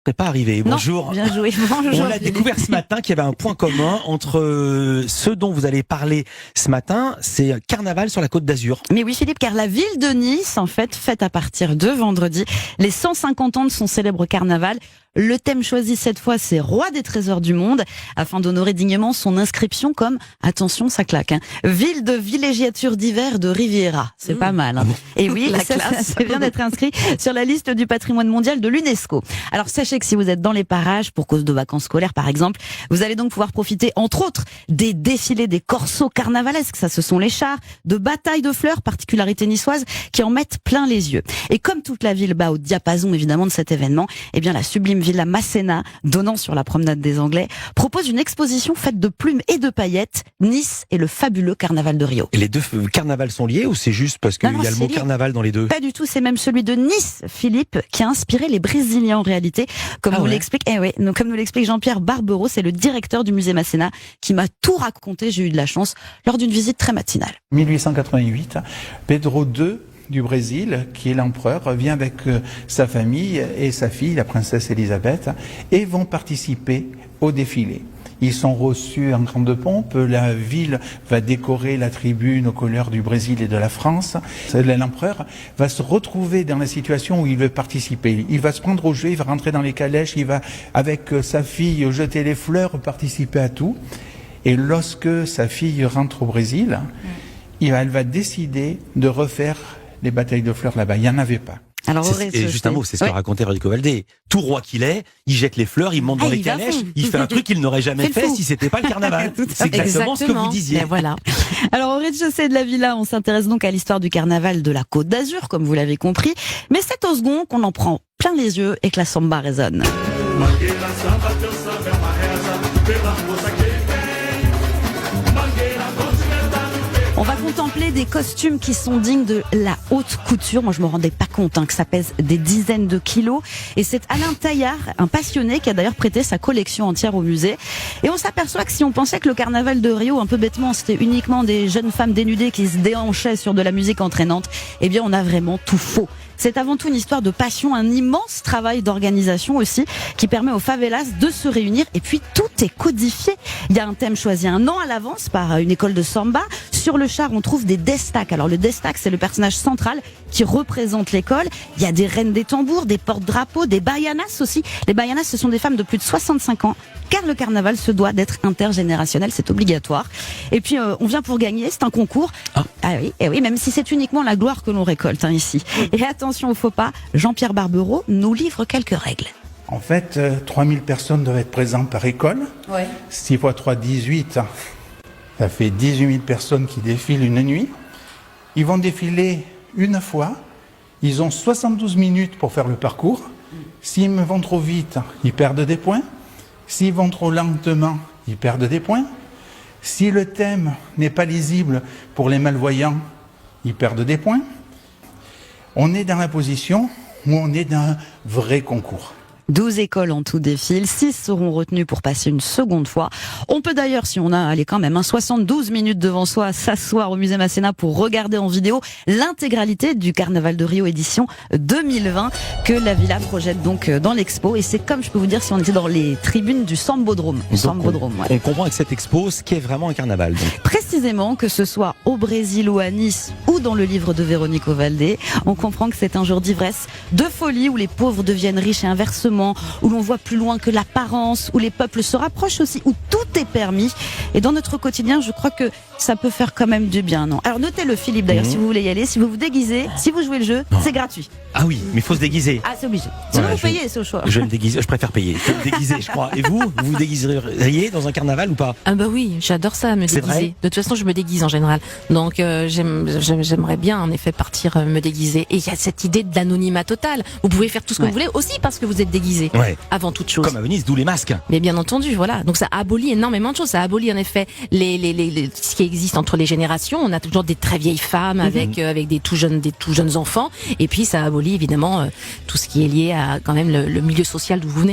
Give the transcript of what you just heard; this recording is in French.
n'est pas arrivé. Bonjour. Non, bien joué. Bonjour. On l'a découvert ce matin qu'il y avait un point commun entre ce dont vous allez parler ce matin, c'est carnaval sur la Côte d'Azur. Mais oui Philippe, car la ville de Nice, en fait, fête à partir de vendredi les 150 ans de son célèbre carnaval. Le thème choisi cette fois, c'est Roi des trésors du monde, afin d'honorer dignement son inscription comme, attention, ça claque, ville de villégiature d'hiver de Riviera. C'est pas mal. Hein. Et oui, ça vient d'être inscrit sur la liste du patrimoine mondial de l'UNESCO. Alors sachez que si vous êtes dans les parages, pour cause de vacances scolaires par exemple, vous allez donc pouvoir profiter, entre autres, des défilés des corsos carnavalesques, ça ce sont les chars, de batailles de fleurs, particularité niçoise, qui en mettent plein les yeux. Et comme toute la ville bat au diapason évidemment de cet événement, eh bien la sublime Villa Masséna, donnant sur la promenade des Anglais, propose une exposition faite de plumes et de paillettes, Nice et le fabuleux carnaval de Rio. Et les deux carnavals sont liés ou c'est juste parce qu'il y a le mot carnaval dans les deux? Pas du tout, c'est même celui de Nice, Philippe, qui a inspiré les Brésiliens en réalité, comme nous l'explique, comme nous l'explique Jean-Pierre Barbero, c'est le directeur du musée Masséna, qui m'a tout raconté, j'ai eu de la chance, lors d'une visite très matinale. 1888, Pedro II du Brésil, qui est l'empereur, vient avec sa famille et sa fille, la princesse Elisabeth, et vont participer au défilé. Ils sont reçus en grande pompe, la ville va décorer la tribune aux couleurs du Brésil et de la France. L'empereur va se retrouver dans la situation où il veut participer. Il va se prendre au jeu, il va rentrer dans les calèches, il va, avec sa fille, jeter les fleurs, participer à tout. Et lorsque sa fille rentre au Brésil, elle va décider de refaire les batailles de fleurs là-bas. Il n'y en avait pas. Alors, et juste un mot, c'est ce que racontait Rodrigo Valdé. Tout roi qu'il est, il jette les fleurs, il monte dans les calèches, il fait un truc qu'il n'aurait jamais fait si c'était pas le carnaval. C'est exactement ce que vous disiez. Mais voilà. Alors, au rez-de-chaussée de la villa, on s'intéresse donc à l'histoire du carnaval de la Côte d'Azur, comme vous l'avez compris. Mais c'est au second qu'on en prend plein les yeux et que la samba résonne. On va contempler des costumes qui sont dignes de la haute couture. Moi, je me rendais pas compte que ça pèse des dizaines de kilos. Et c'est Alain Taillard, un passionné, qui a d'ailleurs prêté sa collection entière au musée. Et on s'aperçoit que si on pensait que le carnaval de Rio, un peu bêtement, c'était uniquement des jeunes femmes dénudées qui se déhanchaient sur de la musique entraînante, eh bien, on a vraiment tout faux. C'est avant tout une histoire de passion, un immense travail d'organisation aussi, qui permet aux favelas de se réunir. Et puis, tout est codifié. Il y a un thème choisi un an à l'avance par une école de samba. Sur le char, on trouve des destacs. Alors, le destac, c'est le personnage central qui représente l'école. Il y a des reines des tambours, des porte-drapeaux, des baianas aussi. Les baianas, ce sont des femmes de plus de 65 ans, car le carnaval se doit d'être intergénérationnel, c'est obligatoire. Et puis, on vient pour gagner, c'est un concours. Ah oui, et oui, même si c'est uniquement la gloire que l'on récolte ici. Et attention au faux pas, Jean-Pierre Barbero nous livre quelques règles. En fait, 3000 personnes doivent être présentes par école. 6 x 3, 18. Ça fait 18 000 personnes qui défilent une nuit. Ils vont défiler une fois. Ils ont 72 minutes pour faire le parcours. S'ils vont trop vite, ils perdent des points. S'ils vont trop lentement, ils perdent des points. Si le thème n'est pas lisible pour les malvoyants, ils perdent des points. On est dans la position où on est dans un vrai concours. 12 écoles en tout défilent, 6 seront retenues pour passer une seconde fois. On peut d'ailleurs, si on a, allez quand même, 72 minutes devant soi, s'asseoir au musée Masséna pour regarder en vidéo l'intégralité du Carnaval de Rio édition 2020 que la Villa projette donc dans l'expo. Et c'est comme je peux vous dire si on était dans les tribunes du Sambodrome. On comprend avec cette expo ce qu'est vraiment un carnaval. Donc. Précisément, que ce soit au Brésil ou à Nice ou dans le livre de Véronique Valdé, on comprend que c'est un jour d'ivresse, de folie où les pauvres deviennent riches et inversement, où l'on voit plus loin que l'apparence, où les peuples se rapprochent aussi, où tout est permis. Et dans notre quotidien, je crois que ça peut faire quand même du bien, non? Alors notez-le, Philippe, d'ailleurs, si vous voulez y aller, si vous vous déguisez, si vous jouez le jeu, c'est gratuit. Ah oui, mais il faut se déguiser. Ah, c'est obligé. Sinon, vous payez, c'est au choix. Je me déguise, je préfère payer. Je vais me déguiser, je crois. Et vous vous déguiseriez dans un carnaval ou pas? Ah bah oui, j'adore ça, me déguiser. De toute façon, je me déguise en général. Donc j'aimerais bien en effet partir me déguiser. Et il y a cette idée de l'anonymat total. Vous pouvez faire tout ce que vous voulez aussi parce que vous êtes déguisé. Avant toute chose. Comme à Venise, d'où les masques. Mais bien entendu, voilà. Donc ça abolit énormément de choses. Ça abolit en effet ce qui existe entre les générations. On a toujours des très vieilles femmes avec des tout jeunes enfants. Et puis ça abolit évidemment tout ce qui est lié à quand même le milieu social d'où vous venez.